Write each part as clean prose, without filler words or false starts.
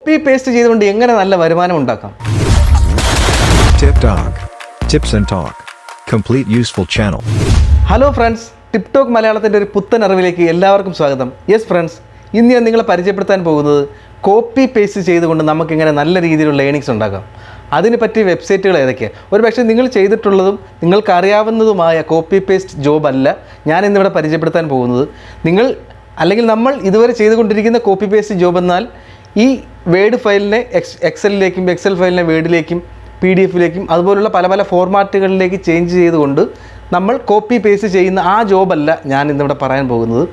Copy paste ചെയ്തുകൊണ്ട് എങ്ങനെ നല്ല വരുമാനം ഉണ്ടാക്കാം? Tiptok Tips and Talk Complete Useful Channel. Hello friends, TipTalk മലയാളത്തിൻ്റെ ഒരു പുത്തൻ അറിവിലേക്ക് എല്ലാവർക്കും സ്വാഗതം. യെസ് ഫ്രണ്ട്സ്, ഇന്ന് ഞാൻ നിങ്ങളെ പരിചയപ്പെടുത്താൻ പോകുന്നത് കോപ്പി പേസ്റ്റ് ചെയ്തുകൊണ്ട് നമുക്കിങ്ങനെ നല്ല രീതിയിലുള്ള ഏണിങ്സ് ഉണ്ടാക്കാം. അതിന് പറ്റിയ വെബ്സൈറ്റുകൾ ഏതൊക്കെയാണ്? ഒരു പക്ഷേ നിങ്ങൾ ചെയ്തിട്ടുള്ളതും നിങ്ങൾക്കറിയാവുന്നതുമായ കോപ്പി പേസ്റ്റ് ജോബ് അല്ല ഞാൻ ഇന്നിവിടെ പരിചയപ്പെടുത്താൻ പോകുന്നത്. നമ്മൾ ഇതുവരെ ചെയ്തുകൊണ്ടിരിക്കുന്ന കോപ്പി പേസ്റ്റ് ജോബ് എന്നാൽ ഈ വേഡ് ഫയലിനെ എക്സലിലേക്കും എക്സൽ ഫയലിനെ വേഡിലേക്കും PDF-ലേക്കും അതുപോലുള്ള പല പല ഫോർമാറ്റുകളിലേക്ക് ചേഞ്ച് ചെയ്തുകൊണ്ട് നമ്മൾ കോപ്പി പേസ്റ്റ് ചെയ്യുന്ന ആ ജോബല്ല ഞാൻ ഇന്നിവിടെ പറയാൻ പോകുന്നത്.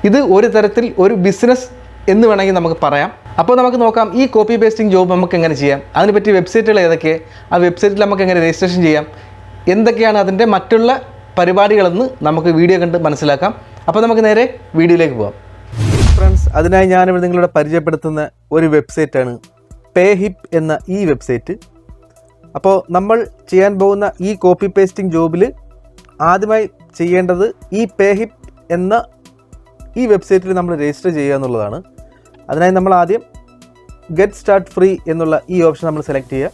ഇത് ഒരു തരത്തിൽ ഒരു ബിസിനസ് എന്ന് വേണമെങ്കിൽ നമുക്ക് പറയാം. അപ്പോൾ നമുക്ക് നോക്കാം ഈ കോപ്പി പേസ്റ്റിംഗ് ജോബ് നമുക്ക് എങ്ങനെ ചെയ്യാം, അതിന് പറ്റിയ വെബ്സൈറ്റുകൾ ഏതൊക്കെ, ആ വെബ്സൈറ്റിൽ നമുക്ക് എങ്ങനെ രജിസ്ട്രേഷൻ ചെയ്യാം, എന്തൊക്കെയാണ് അതിൻ്റെ മറ്റുള്ള പരിപാടികളെന്ന് നമുക്ക് വീഡിയോ കണ്ട് മനസ്സിലാക്കാം. അപ്പോൾ നമുക്ക് നേരെ വീഡിയോയിലേക്ക് പോകാം. ഫ്രണ്ട്സ്, അതിനായി ഞാനിവിടെ നിങ്ങളുടെ പരിചയപ്പെടുത്തുന്ന ഒരു വെബ്സൈറ്റാണ് പേഹിപ്പ് എന്ന ഈ വെബ്സൈറ്റ്. അപ്പോൾ നമ്മൾ ചെയ്യാൻ പോകുന്ന ഈ കോപ്പി പേസ്റ്റിംഗ് ജോബിൽ ആദ്യമായി ചെയ്യേണ്ടത് ഈ പേഹിപ്പ് എന്ന ഈ വെബ്സൈറ്റിൽ നമ്മൾ രജിസ്റ്റർ ചെയ്യുക എന്നുള്ളതാണ്. അതിനായി നമ്മൾ ആദ്യം ഗെറ്റ് സ്റ്റാർട്ട് ഫ്രീ എന്നുള്ള ഈ ഓപ്ഷൻ നമ്മൾ സെലക്ട് ചെയ്യുക.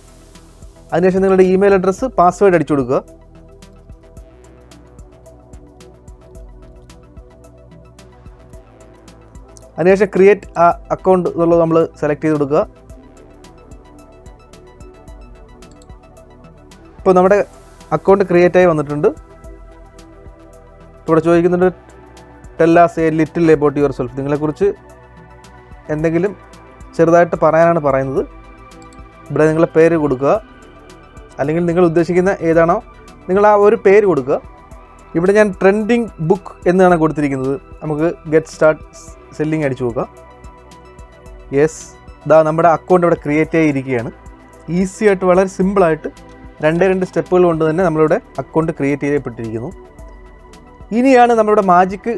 അതിനുശേഷം നിങ്ങളുടെ ഇമെയിൽ അഡ്രസ്സ് പാസ്വേഡ് അടിച്ചു കൊടുക്കുക. അതിനുശേഷം ക്രിയേറ്റ് അക്കൗണ്ട് എന്നുള്ളത് നമ്മൾ സെലക്ട് ചെയ്ത് കൊടുക്കുക. ഇപ്പോൾ നമ്മുടെ അക്കൗണ്ട് ക്രിയേറ്റ് ആയി വന്നിട്ടുണ്ട്. ഇവിടെ ചോദിക്കുന്നുണ്ട് tell us a little about yourself. നിങ്ങളെക്കുറിച്ച് എന്തെങ്കിലും ചെറുതായിട്ട് പറയാനാണ് പറയുന്നത്. ഇവിടെ നിങ്ങളെ പേര് കൊടുക്കുക, അല്ലെങ്കിൽ നിങ്ങൾ ഉദ്ദേശിക്കുന്ന ഏതാണോ നിങ്ങൾ ആ ഒരു പേര് കൊടുക്കുക. ഇവിടെ ഞാൻ ട്രെൻഡിങ് ബുക്ക് എന്നാണ് കൊടുത്തിരിക്കുന്നത്. നമുക്ക് ഗെറ്റ് സ്റ്റാർട്ട് സെല്ലിംഗ് അടിച്ചു നോക്കാം. യെസ്, നമ്മുടെ അക്കൗണ്ട് ഇവിടെ ക്രിയേറ്റ് ആയിരിക്കുകയാണ്. ഈസി ആയിട്ട് വളരെ സിമ്പിളായിട്ട് 2 സ്റ്റെപ്പുകൾ കൊണ്ട് തന്നെ നമ്മളിവിടെ അക്കൗണ്ട് ക്രിയേറ്റ് ചെയ്യപ്പെട്ടിരിക്കുന്നു. ഇനിയാണ് നമ്മളിവിടെ മാജിക്ക്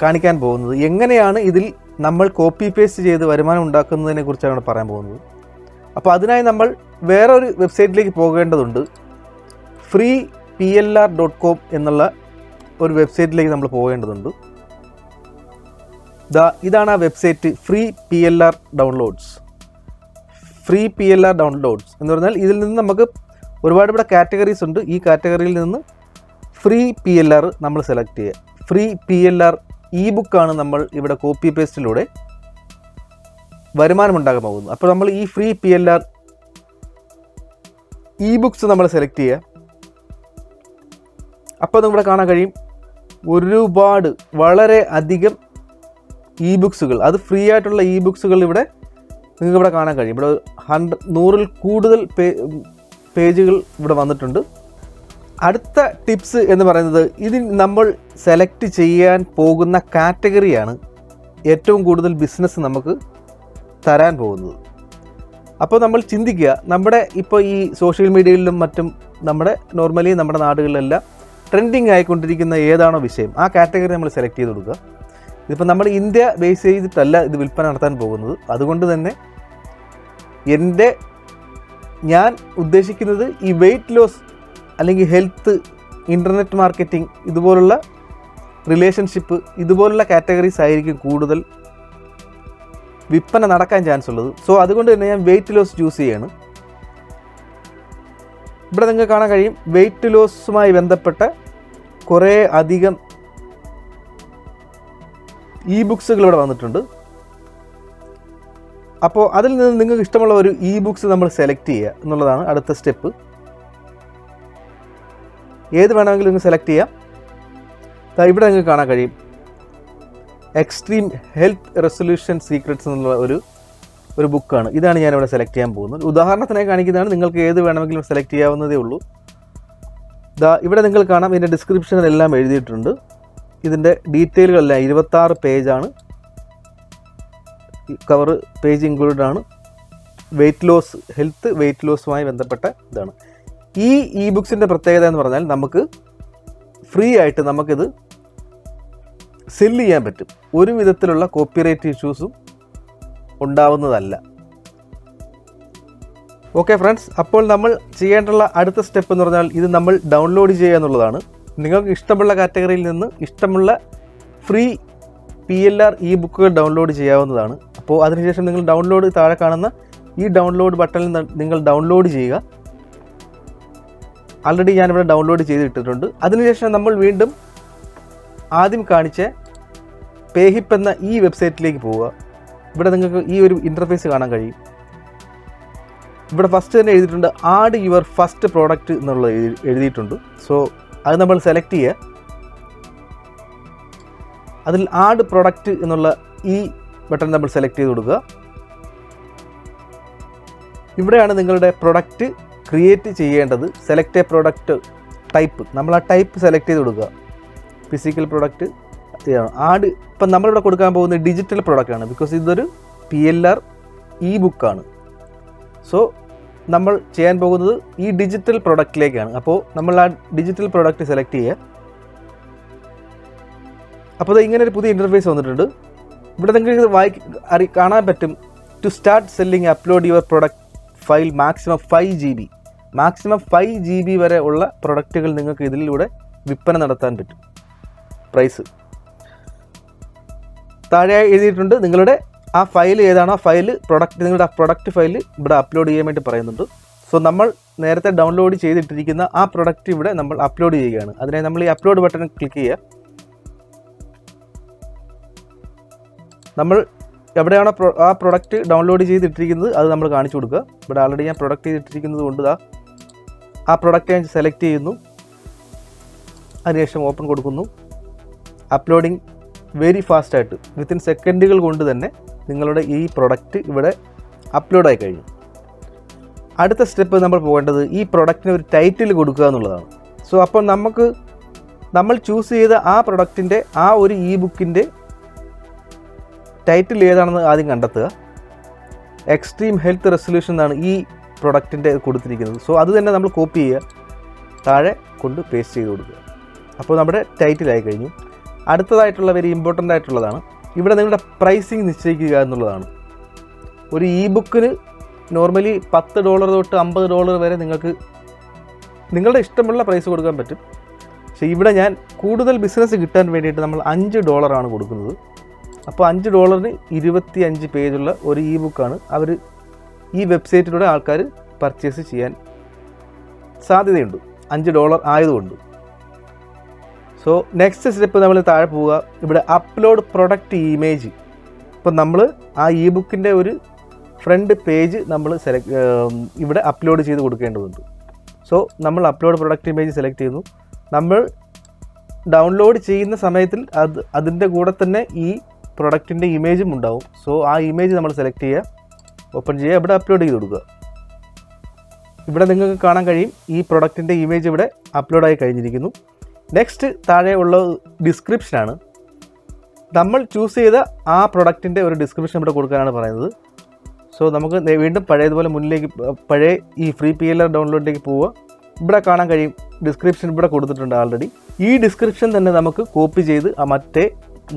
കാണിക്കാൻ പോകുന്നത്. എങ്ങനെയാണ് ഇതിൽ നമ്മൾ കോപ്പി പേസ്റ്റ് ചെയ്ത് വരുമാനം ഉണ്ടാക്കുന്നതിനെ കുറിച്ചാണ് പറയാൻ പോകുന്നത്. അപ്പോൾ അതിനായി നമ്മൾ വേറൊരു വെബ്സൈറ്റിലേക്ക് പോകേണ്ടതുണ്ട്. freepllr.com എന്നുള്ള ഒരു വെബ്സൈറ്റിലേക്ക് നമ്മൾ പോകേണ്ടതുണ്ട്. ഇതാണ് ആ website, freepllr downloads. freepllr downloads എന്ന് പറഞ്ഞാൽ ഇതിൽ നിന്ന് നമുക്ക് ഒരുപാട് ഇവിടെ കാറ്റഗറീസ് ഉണ്ട്. ഈ കാറ്റഗറിയിൽ നിന്ന് freepllr നമ്മൾ സെലക്ട് ചെയ്യുക. freepllr ബുക്കാണ് നമ്മൾ ഇവിടെ കോപ്പി പേസ്റ്റിലൂടെ വരുമാനം ഉണ്ടാകാൻ പോകുന്നത്. അപ്പോൾ നമ്മൾ ഈ freepllr ബുക്സ് നമ്മൾ സെലക്ട് ചെയ്യുക. അപ്പോൾ നിങ്ങളിവിടെ കാണാൻ കഴിയും ഒരുപാട് വളരെ അധികം ബുക്സുകൾ, അത് ഫ്രീ ആയിട്ടുള്ള ബുക്സുകൾ ഇവിടെ നിങ്ങൾക്ക് ഇവിടെ കാണാൻ കഴിയും. ഇവിടെ 100-ൽ കൂടുതൽ പേജുകൾ ഇവിടെ വന്നിട്ടുണ്ട്. അടുത്ത ടിപ്സ് എന്ന് പറയുന്നത് ഇതിൽ നമ്മൾ സെലക്ട് ചെയ്യാൻ പോകുന്ന കാറ്റഗറിയാണ് ഏറ്റവും കൂടുതൽ ബിസിനസ് നമുക്ക് തരാൻ പോകുന്നത്. അപ്പോൾ നമ്മൾ ചിന്തിക്കുക, നമ്മുടെ ഇപ്പോൾ ഈ സോഷ്യൽ മീഡിയയിലും മറ്റും നോർമലി നമ്മുടെ നാടുകളിലെല്ലാം ട്രെൻഡിങ് ആയിക്കൊണ്ടിരിക്കുന്ന ഏതാണോ വിഷയം ആ കാറ്റഗറി നമ്മൾ സെലക്ട് ചെയ്ത് കൊടുക്കുക. ഇതിപ്പോൾ നമ്മൾ ഇന്ത്യ ബേസ് ചെയ്തിട്ടല്ല ഇത് വിൽപ്പന നടത്താൻ പോകുന്നത്. അതുകൊണ്ട് തന്നെ ഞാൻ ഉദ്ദേശിക്കുന്നത് ഈ വെയ്റ്റ് ലോസ് അല്ലെങ്കിൽ ഹെൽത്ത്, ഇൻ്റർനെറ്റ് മാർക്കറ്റിംഗ്, ഇതുപോലുള്ള റിലേഷൻഷിപ്പ്, ഇതുപോലുള്ള കാറ്റഗറീസ് ആയിരിക്കും കൂടുതൽ വിൽപ്പന നടക്കാൻ ചാൻസ് ഉള്ളത്. സോ അതുകൊണ്ട് തന്നെ ഞാൻ വെയ്റ്റ് ലോസ് ചൂസ് ചെയ്യാണ്. ഇവിടെ നിങ്ങൾക്ക് കാണാൻ കഴിയും വെയ്റ്റ് ലോസുമായി ബന്ധപ്പെട്ട കുറേ അധികം ബുക്സുകൾ ഇവിടെ വന്നിട്ടുണ്ട്. അപ്പോൾ അതിൽ നിന്ന് നിങ്ങൾക്ക് ഇഷ്ടമുള്ള ഒരു ബുക്സ് നമ്മൾ സെലക്ട് ചെയ്യുക എന്നുള്ളതാണ് അടുത്ത സ്റ്റെപ്പ്. ഏത് വേണമെങ്കിലും നിങ്ങൾ സെലക്ട് ചെയ്യാം. ഇവിടെ നിങ്ങൾക്ക് കാണാൻ കഴിയും എക്സ്ട്രീം ഹെൽത്ത് റെസൊല്യൂഷൻ സീക്രറ്റ്സ് എന്നുള്ള ഒരു ബുക്കാണ്. ഇതാണ് ഞാനിവിടെ സെലക്ട് ചെയ്യാൻ പോകുന്നത്. ഉദാഹരണത്തിനായി കാണിക്കുന്നതാണ്, നിങ്ങൾക്ക് ഏത് വേണമെങ്കിലും സെലക്ട് ചെയ്യാവുന്നതേ ഉള്ളൂ. ഇവിടെ നിങ്ങൾ കാണാം ഇതിൻ്റെ ഡിസ്ക്രിപ്ഷനിലെല്ലാം എഴുതിയിട്ടുണ്ട്. ഇതിൻ്റെ ഡീറ്റെയിലുകളെല്ലാം 26 പേജാണ്. കവർ പേജ് ഇൻക്ലൂഡഡ് ആണ്. വെയ്റ്റ് ലോസ്, ഹെൽത്ത് വെയ്റ്റ് ലോസുമായി ബന്ധപ്പെട്ട ഇതാണ്. ഈ ബുക്സിൻ്റെ പ്രത്യേകത എന്ന് പറഞ്ഞാൽ നമുക്ക് ഫ്രീ ആയിട്ട് നമുക്കിത് സെല്ല് ചെയ്യാൻ പറ്റും. ഒരു വിധത്തിലുള്ള കോപ്പിറൈറ്റ് ഇഷ്യൂസും ഉണ്ടാവുന്നതല്ല. ഓക്കെ ഫ്രണ്ട്സ്, അപ്പോൾ നമ്മൾ ചെയ്യേണ്ടുള്ള അടുത്ത സ്റ്റെപ്പ് എന്ന് പറഞ്ഞാൽ ഇത് നമ്മൾ ഡൗൺലോഡ് ചെയ്യുക എന്നുള്ളതാണ്. നിങ്ങൾക്ക് ഇഷ്ടമുള്ള കാറ്റഗറിയിൽ നിന്ന് ഇഷ്ടമുള്ള ഫ്രീ PLR ബുക്കുകൾ ഡൗൺലോഡ് ചെയ്യാവുന്നതാണ്. അപ്പോൾ അതിനുശേഷം നിങ്ങൾ ഡൗൺലോഡ് താഴെ കാണുന്ന ഈ ഡൗൺലോഡ് ബട്ടണിൽ നിങ്ങൾ ഡൗൺലോഡ് ചെയ്യുക. ആൾറെഡി ഞാനിവിടെ ഡൗൺലോഡ് ചെയ്തിട്ടിട്ടുണ്ട്. അതിനുശേഷം നമ്മൾ വീണ്ടും ആദ്യം കാണിച്ച പേഹിപ്പ് എന്ന ഈ വെബ്സൈറ്റിലേക്ക് പോവുക. ഇവിടെ നിങ്ങൾക്ക് ഈ ഒരു ഇൻ്റർഫേസ് കാണാൻ കഴിയും. ഇവിടെ ഫസ്റ്റ് തന്നെ എഴുതിയിട്ടുണ്ട് ആഡ് യുവർ ഫസ്റ്റ് പ്രോഡക്റ്റ് എന്നുള്ളത് എഴുതിയിട്ടുണ്ട്. സോ അത് നമ്മൾ സെലക്ട് ചെയ്യുക. അതിൽ ആഡ് പ്രൊഡക്റ്റ് എന്നുള്ള ഈ ബട്ടൺ നമ്മൾ സെലക്ട് ചെയ്ത് കൊടുക്കുക. ഇവിടെയാണ് നിങ്ങളുടെ പ്രൊഡക്റ്റ് ക്രിയേറ്റ് ചെയ്യേണ്ടത്. സെലക്ട് എ പ്രൊഡക്റ്റ് ടൈപ്പ്, നമ്മൾ ആ ടൈപ്പ് സെലക്ട് ചെയ്ത് കൊടുക്കുക. Physical product add. ഇപ്പം നമ്മളിവിടെ കൊടുക്കാൻ പോകുന്നത് ഡിജിറ്റൽ പ്രൊഡക്റ്റാണ്. ബിക്കോസ് ഇതൊരു PLR ബുക്കാണ്. സോ നമ്മൾ ചെയ്യാൻ പോകുന്നത് ഈ ഡിജിറ്റൽ പ്രൊഡക്റ്റിലേക്കാണ്. അപ്പോൾ നമ്മൾ ആ ഡിജിറ്റൽ പ്രൊഡക്റ്റ് സെലക്ട് ചെയ്യുക. അപ്പോൾ ഇങ്ങനെ ഒരു പുതിയ ഇൻ്റർഫേസ് വന്നിട്ടുണ്ട്. ഇവിടെ നിങ്ങൾക്ക് കാണാൻ പറ്റും to start selling upload your product file maximum 5 GB. Maximum 5 GB വരെ ഉള്ള പ്രൊഡക്റ്റുകൾ നിങ്ങൾക്ക് ഇതിലൂടെ വിൽപ്പന നടത്താൻ പറ്റും. പ്രൈസ് താഴെ എഴുതിയിട്ടുണ്ട്. നിങ്ങളുടെ ആ ഫയൽ ഏതാണോ ആ ഫയൽ നിങ്ങളുടെ ആ പ്രൊഡക്റ്റ് ഫയൽ ഇവിടെ അപ്ലോഡ് ചെയ്യാൻ വേണ്ടി പറയുന്നുണ്ട്. സോ നമ്മൾ നേരത്തെ ഡൗൺലോഡ് ചെയ്തിട്ടിരിക്കുന്ന ആ പ്രൊഡക്റ്റ് ഇവിടെ നമ്മൾ അപ്ലോഡ് ചെയ്യുകയാണ്. അതിനായി നമ്മൾ ഈ അപ്ലോഡ് ബട്ടൺ ക്ലിക്ക് ചെയ്യുക. നമ്മൾ എവിടെയാണോ ആ പ്രൊഡക്റ്റ് ഡൗൺലോഡ് ചെയ്തിട്ടിരിക്കുന്നത് അത് നമ്മൾ കാണിച്ചു കൊടുക്കുക. ഇവിടെ ആൾറെഡി ഞാൻ പ്രൊഡക്റ്റ് ചെയ്തിട്ടിരിക്കുന്നത് കൊണ്ട് ആ പ്രൊഡക്റ്റ് ഞാൻ സെലക്ട് ചെയ്യുന്നു. അതിനുശേഷം ഓപ്പൺ കൊടുക്കുന്നു. അപ്ലോഡിങ് വെരി ഫാസ്റ്റായിട്ട് വിത്തിൻ സെക്കൻഡുകൾ കൊണ്ട് തന്നെ നിങ്ങളുടെ ഈ പ്രൊഡക്റ്റ് ഇവിടെ അപ്ലോഡായി കഴിഞ്ഞു. അടുത്ത സ്റ്റെപ്പ് നമ്മൾ പോകേണ്ടത് ഈ പ്രൊഡക്റ്റിന് ഒരു ടൈറ്റിൽ കൊടുക്കുക എന്നുള്ളതാണ്. സോ അപ്പോൾ നമ്മൾ ചൂസ് ചെയ്ത ആ പ്രൊഡക്റ്റിൻ്റെ ആ ഒരു ബുക്കിൻ്റെ ടൈറ്റിൽ ഏതാണെന്ന് ആദ്യം കണ്ടെത്തുക. എക്സ്ട്രീം ഹെൽത്ത് റെസൊല്യൂഷൻ എന്നാണ് ഈ പ്രൊഡക്റ്റിൻ്റെ കൊടുത്തിരിക്കുന്നത്. സോ അത് തന്നെ നമ്മൾ കോപ്പി ചെയ്യുക, താഴെ കൊണ്ട് പേസ്റ്റ് ചെയ്ത് കൊടുക്കുക. അപ്പോൾ നമ്മുടെ ടൈറ്റിലായി കഴിഞ്ഞു. അടുത്തതായിട്ടുള്ള വെരി ഇമ്പോർട്ടൻ്റ് ആയിട്ടുള്ളതാണ് ഇവിടെ നിങ്ങളുടെ പ്രൈസിങ് നിശ്ചയിക്കുക എന്നുള്ളതാണ്. ഒരു ബുക്കിന് നോർമലി $10 തൊട്ട് $50 വരെ നിങ്ങൾക്ക് നിങ്ങളുടെ ഇഷ്ടമുള്ള പ്രൈസ് കൊടുക്കാൻ പറ്റും. പക്ഷേ ഇവിടെ ഞാൻ കൂടുതൽ ബിസിനസ് കിട്ടാൻ വേണ്ടിയിട്ട് നമ്മൾ $5 കൊടുക്കുന്നത്. അപ്പോൾ $5 25 പേജുള്ള ഒരു ബുക്കാണ് അവർ ഈ വെബ്സൈറ്റിലൂടെ ആൾക്കാർ പർച്ചേസ് ചെയ്യാൻ സാധ്യതയുണ്ട്, $5 ആയതുകൊണ്ട്. സോ നെക്സ്റ്റ് സ്റ്റെപ്പ് നമ്മൾ താഴെ പോവുക. ഇവിടെ അപ്ലോഡ് പ്രൊഡക്റ്റ് ഇമേജ്. ഇപ്പം നമ്മൾ ആ ബുക്കിൻ്റെ ഒരു ഫ്രണ്ട് പേജ് നമ്മൾ ഇവിടെ അപ്ലോഡ് ചെയ്ത് കൊടുക്കേണ്ടതുണ്ട്. സോ നമ്മൾ അപ്ലോഡ് പ്രൊഡക്റ്റ് ഇമേജ് സെലക്ട് ചെയ്യുന്നു. നമ്മൾ ഡൗൺലോഡ് ചെയ്യുന്ന സമയത്തിൽ അതിൻ്റെ കൂടെ തന്നെ ഈ പ്രൊഡക്റ്റിൻ്റെ ഇമേജും ഉണ്ടാവും. സോ ആ ഇമേജ് നമ്മൾ സെലക്ട് ചെയ്യുക, ഓപ്പൺ ചെയ്യുക, ഇവിടെ അപ്ലോഡ് ചെയ്ത് കൊടുക്കുക. ഇവിടെ നിങ്ങൾക്ക് കാണാൻ കഴിയും ഈ പ്രൊഡക്റ്റിൻ്റെ ഇമേജ് ഇവിടെ അപ്ലോഡായി കഴിഞ്ഞിരിക്കുന്നു. നെക്സ്റ്റ് താഴെ ഉള്ള ഡിസ്ക്രിപ്ഷനാണ്. നമ്മൾ ചൂസ് ചെയ്ത ആ പ്രൊഡക്റ്റിൻ്റെ ഒരു ഡിസ്ക്രിപ്ഷൻ ഇവിടെ കൊടുക്കാനാണ് പറയുന്നത്. സോ നമുക്ക് വീണ്ടും പഴയതുപോലെ മുന്നിലേക്ക് പഴയ ഈ ഫ്രീ PLR ഡൗൺലോഡിലേക്ക് പോവുക. ഇവിടെ കാണാൻ കഴിയും ഡിസ്ക്രിപ്ഷൻ ഇവിടെ കൊടുത്തിട്ടുണ്ട് ആൾറെഡി. ഈ ഡിസ്ക്രിപ്ഷൻ തന്നെ നമുക്ക് കോപ്പി ചെയ്ത് മറ്റേ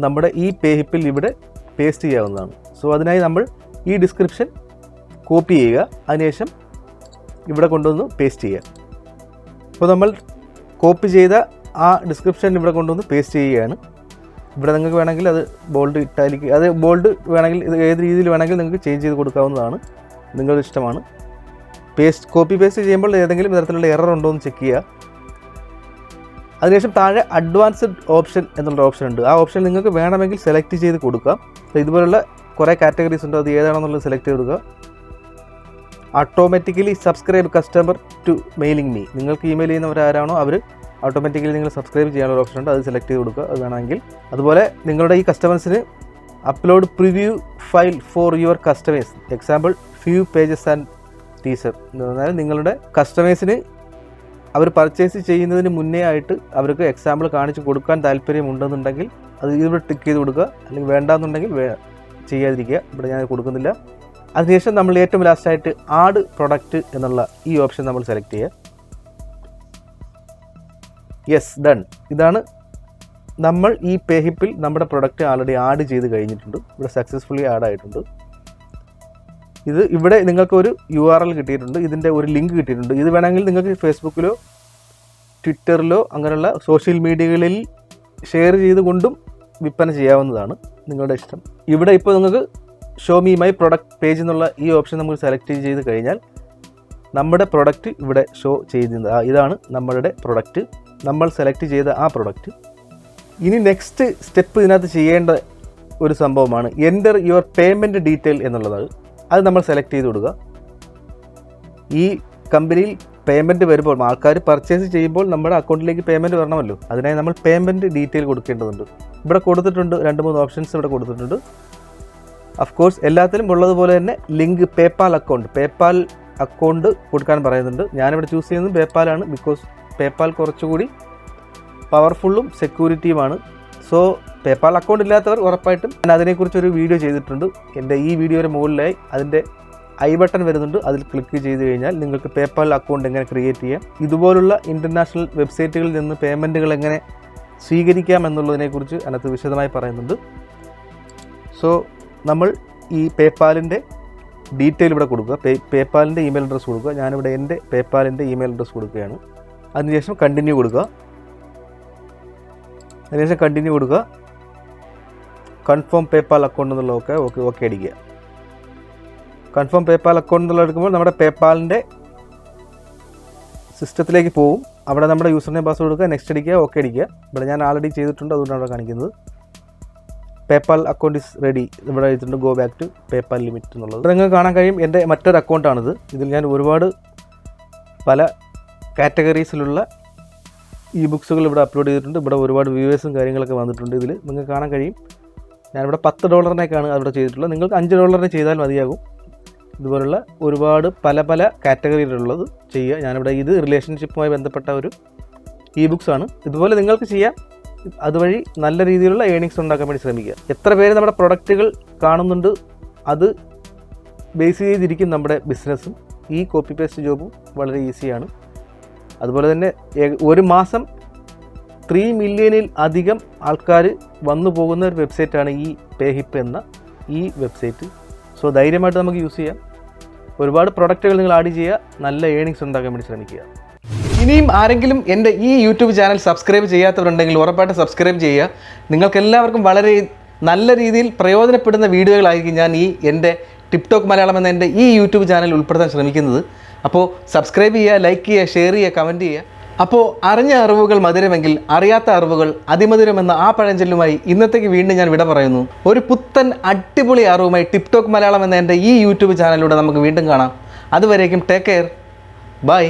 നമ്മുടെ ഈ പേഹിപ്പിൽ ഇവിടെ പേസ്റ്റ് ചെയ്യാവുന്നതാണ്. സോ അതിനായി നമ്മൾ ഈ ഡിസ്ക്രിപ്ഷൻ കോപ്പി ചെയ്യുക, അതിനുശേഷം ഇവിടെ കൊണ്ടുവന്ന് പേസ്റ്റ് ചെയ്യുക. അപ്പോൾ നമ്മൾ കോപ്പി ചെയ്ത ആ ഡിസ്ക്രിപ്ഷൻ ഇവിടെ കൊണ്ടുവന്ന് പേസ്റ്റ് ചെയ്യുകയാണ്. ഇവിടെ നിങ്ങൾക്ക് വേണമെങ്കിൽ അത് ബോൾഡ് ഇറ്റാലിക്ക്, അത് ബോൾഡ് വേണമെങ്കിൽ ഇത് ഏത് രീതിയിൽ വേണമെങ്കിൽ നിങ്ങൾക്ക് ചേഞ്ച് ചെയ്ത് കൊടുക്കാവുന്നതാണ്, നിങ്ങളുടെ ഇഷ്ടമാണ്. കോപ്പി പേസ്റ്റ് ചെയ്യുമ്പോൾ ഏതെങ്കിലും തരത്തിലുള്ള എറർ ഉണ്ടോ എന്ന് ചെക്ക് ചെയ്യുക. അതിനുശേഷം താഴെ അഡ്വാൻസ്ഡ് ഓപ്ഷൻ എന്നുള്ള ഓപ്ഷൻ ഉണ്ട്. ആ ഓപ്ഷൻ നിങ്ങൾക്ക് വേണമെങ്കിൽ സെലക്ട് ചെയ്ത് കൊടുക്കാം. ഇതുപോലുള്ള കുറേ കാറ്റഗറീസ് ഉണ്ട്, അത് ഏതാണെന്നുള്ളത് സെലക്ട് ചെയ്ത് കൊടുക്കുക. Automatically subscribe customer to mailing me, നിങ്ങൾക്ക് ഇമെയിൽ ചെയ്യുന്നവരാരാണോ അവർ ഓട്ടോമാറ്റിക്കലി നിങ്ങൾ സബ്സ്ക്രൈബ് ചെയ്യാനുള്ള ഓപ്ഷൻ ഉണ്ട്, അത് സെലക്ട് ചെയ്ത് കൊടുക്കുക, അത് വേണമെങ്കിൽ. അതുപോലെ നിങ്ങളുടെ ഈ കസ്റ്റമേഴ്സിന് upload preview file for your customers, example few pages and teaser എന്ന് പറഞ്ഞാൽ നിങ്ങളുടെ കസ്റ്റമേഴ്സിന് അവർ പർച്ചേസ് ചെയ്യുന്നതിന് മുന്നേ ആയിട്ട് അവർക്ക് എക്സാമ്പിൾ കാണിച്ച് കൊടുക്കാൻ താല്പര്യമുണ്ടെന്നുണ്ടെങ്കിൽ അത് ഇവിടെ ടിക്ക് ചെയ്ത് കൊടുക്കുക, അല്ലെങ്കിൽ വേണ്ടാന്നുണ്ടെങ്കിൽ ചെയ്യാതിരിക്കുക. ഇവിടെ ഞാൻ കൊടുക്കുന്നില്ല. അതിനുശേഷം നമ്മൾ ഏറ്റവും ലാസ്റ്റായിട്ട് ആഡ് പ്രൊഡക്റ്റ് എന്നുള്ള ഈ ഓപ്ഷൻ നമ്മൾ സെലക്ട് ചെയ്യുക. Yes, done. ഇതാണ് നമ്മൾ ഈ പേഹിപ്പിൽ നമ്മുടെ പ്രൊഡക്റ്റ് ആൾറെഡി ആഡ് ചെയ്ത് കഴിഞ്ഞിട്ടുണ്ട്. ഇവിടെ സക്സസ്ഫുള്ളി ആഡ് ആയിട്ടുണ്ട്. ഇവിടെ നിങ്ങൾക്ക് ഒരു URL കിട്ടിയിട്ടുണ്ട്, ഇതിൻ്റെ ഒരു ലിങ്ക് കിട്ടിയിട്ടുണ്ട്. ഇത് വേണമെങ്കിൽ നിങ്ങൾക്ക് ഫേസ്ബുക്കിലോ ട്വിറ്ററിലോ അങ്ങനെയുള്ള സോഷ്യൽ മീഡിയകളിൽ ഷെയർ ചെയ്തുകൊണ്ടും വിൽപ്പന ചെയ്യാവുന്നതാണ്, നിങ്ങളുടെ ഇഷ്ടം. ഇവിടെ ഇപ്പോൾ നിങ്ങൾക്ക് show me my product page എന്നുള്ള ഈ ഓപ്ഷൻ നമ്മൾ സെലക്ട് ചെയ്ത് കഴിഞ്ഞാൽ നമ്മുടെ പ്രൊഡക്റ്റ് ഇവിടെ ഷോ ചെയ്യുന്നത്. ഇതാണ് നമ്മളുടെ പ്രൊഡക്റ്റ്, നമ്മൾ സെലക്ട് ചെയ്ത ആ പ്രൊഡക്റ്റ്. ഇനി നെക്സ്റ്റ് സ്റ്റെപ്പ് ഇതിനകത്ത് ചെയ്യേണ്ട ഒരു സംഭവമാണ് എൻ്റർ യുവർ പേയ്മെൻറ്റ് ഡീറ്റെയിൽ എന്നുള്ളത്. അത് നമ്മൾ സെലക്ട് ചെയ്ത് കൊടുക്കുക. ഈ കമ്പനിയിൽ പേയ്മെൻറ്റ് വരുമ്പോൾ ആൾക്കാർ പർച്ചേസ് ചെയ്യുമ്പോൾ നമ്മുടെ അക്കൗണ്ടിലേക്ക് പേയ്മെൻറ്റ് വരണമല്ലോ. അതിനായി നമ്മൾ പേയ്മെൻറ്റ് ഡീറ്റെയിൽ കൊടുക്കേണ്ടതുണ്ട്. ഇവിടെ കൊടുത്തിട്ടുണ്ട് 2-3 ഓപ്ഷൻസ് ഇവിടെ കൊടുത്തിട്ടുണ്ട്. അഫ്കോഴ്സ് എല്ലാത്തിലും ഉള്ളതുപോലെ തന്നെ ലിങ്ക് പേപ്പാൽ അക്കൗണ്ട് കൊടുക്കാൻ പറയുന്നുണ്ട്. ഞാനിവിടെ ചൂസ് ചെയ്യുന്നത് പേപ്പാലാണ്. ബിക്കോസ് പേപ്പാൽ കുറച്ചുകൂടി പവർഫുള്ളും സെക്യൂരിറ്റിയുമാണ്. സോ പേപ്പാൽ അക്കൗണ്ട് ഇല്ലാത്തവർ ഉറപ്പായിട്ടും ഞാൻ അതിനെക്കുറിച്ചൊരു വീഡിയോ ചെയ്തിട്ടുണ്ട്. എൻ്റെ ഈ വീഡിയോയുടെ മുകളിലായി അതിൻ്റെ ഐ ബട്ടൺ വരുന്നുണ്ട്. അതിൽ ക്ലിക്ക് ചെയ്ത് കഴിഞ്ഞാൽ നിങ്ങൾക്ക് പേപ്പാൽ അക്കൗണ്ട് എങ്ങനെ ക്രിയേറ്റ് ചെയ്യാം, ഇതുപോലുള്ള ഇൻ്റർനാഷണൽ വെബ്സൈറ്റുകളിൽ നിന്ന് പേയ്മെൻറ്റുകൾ എങ്ങനെ സ്വീകരിക്കാം എന്നുള്ളതിനെക്കുറിച്ച് അതിനകത്ത് വിശദമായി പറയുന്നുണ്ട്. സോ നമ്മൾ ഈ പേപ്പാലിൻ്റെ ഡീറ്റെയിൽ ഇവിടെ കൊടുക്കുക. പേപ്പാലിൻ്റെ ഇമെയിൽ അഡ്രസ്സ് കൊടുക്കുക. ഞാനിവിടെ എൻ്റെ പേപ്പാലിൻ്റെ ഇമെയിൽ അഡ്രസ്സ് കൊടുക്കുകയാണ്. അതിനുശേഷം കണ്ടിന്യൂ കൊടുക്കുക. കൺഫേം പേപ്പാൽ അക്കൗണ്ട് എന്നുള്ള ഓക്കെ അടിക്കുക. കൺഫേം പേപ്പാൽ അക്കൗണ്ട് എന്നുള്ള എടുക്കുമ്പോൾ നമ്മുടെ പേപ്പാലിൻ്റെ സിസ്റ്റത്തിലേക്ക് പോകും. അവിടെ നമ്മുടെ യൂസർ നെയിം പാസ്വേഡ് കൊടുക്കുക, നെക്സ്റ്റ് അടിക്കുക, ഓക്കെ അടിക്കുക. ഇവിടെ ഞാൻ ആൾറെഡി ചെയ്തിട്ടുണ്ട്, അതുകൊണ്ടാണ് അവിടെ കാണിക്കുന്നത്. പേപ്പാൽ അക്കൗണ്ട് ഇസ് റെഡി ഇവിടെ എഴുതിയിട്ടുണ്ട്. Go back to PayPal limit എന്നുള്ളത് നിങ്ങൾക്ക് കാണാൻ കഴിയും. എൻ്റെ മറ്റൊരു അക്കൗണ്ടാണിത്. ഇതിൽ ഞാൻ ഒരുപാട് പല കാറ്റഗറീസിലുള്ള ഇ ബുക്സുകൾ ഇവിടെ അപ്ലോഡ് ചെയ്തിട്ടുണ്ട്. ഇവിടെ ഒരുപാട് വ്യൂവേഴ്സും കാര്യങ്ങളൊക്കെ വന്നിട്ടുണ്ട്. ഇതിൽ നിങ്ങൾക്ക് കാണാൻ കഴിയും. ഞാനിവിടെ $10 അവിടെ ചെയ്തിട്ടുള്ളത്. നിങ്ങൾക്ക് $5 ചെയ്താൽ മതിയാകും. ഇതുപോലുള്ള ഒരുപാട് പല കാറ്റഗറിയിലുള്ളത് ചെയ്യുക. ഞാനിവിടെ ഇത് റിലേഷൻഷിപ്പുമായി ബന്ധപ്പെട്ട ഒരു ഇ ബുക്സ് ആണ്. ഇതുപോലെ നിങ്ങൾക്ക് ചെയ്യാം. അതുവഴി നല്ല രീതിയിലുള്ള ഏണിങ്സ് ഉണ്ടാക്കാൻ വേണ്ടി ശ്രമിക്കുക. എത്ര പേര് നമ്മുടെ പ്രൊഡക്റ്റുകൾ കാണുന്നുണ്ട് അത് ബേസ് ചെയ്തിരിക്കും നമ്മുടെ ബിസിനസ്സും. ഈ കോപ്പി പേസ്റ്റ് ജോബും വളരെ ഈസിയാണ്. അതുപോലെ തന്നെ ഒരു മാസം 3 മില്യണിൽ അധികം ആൾക്കാർ വന്നു പോകുന്ന ഒരു വെബ്സൈറ്റാണ് ഈ പേഹിപ്പ് എന്ന ഈ വെബ്സൈറ്റ്. സോ ധൈര്യമായിട്ട് നമുക്ക് യൂസ് ചെയ്യാം. ഒരുപാട് പ്രൊഡക്റ്റുകൾ നിങ്ങൾ ആഡ് ചെയ്യുക, നല്ല ഏണിങ്സ് ഉണ്ടാക്കാൻ വേണ്ടി ശ്രമിക്കുക. ഇനിയും ആരെങ്കിലും എൻ്റെ ഈ യൂട്യൂബ് ചാനൽ സബ്സ്ക്രൈബ് ചെയ്യാത്തവരുണ്ടെങ്കിൽ ഉറപ്പായിട്ട് സബ്സ്ക്രൈബ് ചെയ്യുക. നിങ്ങൾക്കെല്ലാവർക്കും വളരെ നല്ല രീതിയിൽ പ്രയോജനപ്പെടുന്ന വീഡിയോകളായിരിക്കും ഞാൻ എൻ്റെ ടിപ്ടോക്ക് മലയാളം എന്ന എൻ്റെ ഈ യൂട്യൂബ് ചാനൽ ഉൾപ്പെടുത്താൻ ശ്രമിക്കുന്നത്. അപ്പോൾ സബ്സ്ക്രൈബ് ചെയ്യുക, ലൈക്ക് ചെയ്യുക, ഷെയർ ചെയ്യുക, കമൻറ്റ് ചെയ്യുക. അപ്പോൾ അറിഞ്ഞ അറിവുകൾ മധുരമെങ്കിൽ അറിയാത്ത അറിവുകൾ അതിമധുരമെന്ന ആ പഴഞ്ചൊല്ലുമായി ഇന്നത്തേക്ക് വീണ്ടും ഞാൻ വിട പറയുന്നു. ഒരു പുത്തൻ അടിപൊളി അറിവുമായി ടിപ്ടോക്ക് മലയാളം എന്ന എൻ്റെ ഈ യൂട്യൂബ് ചാനലിലൂടെ നമുക്ക് വീണ്ടും കാണാം. അതുവരേക്കും ടേക്ക് കെയർ, ബൈ.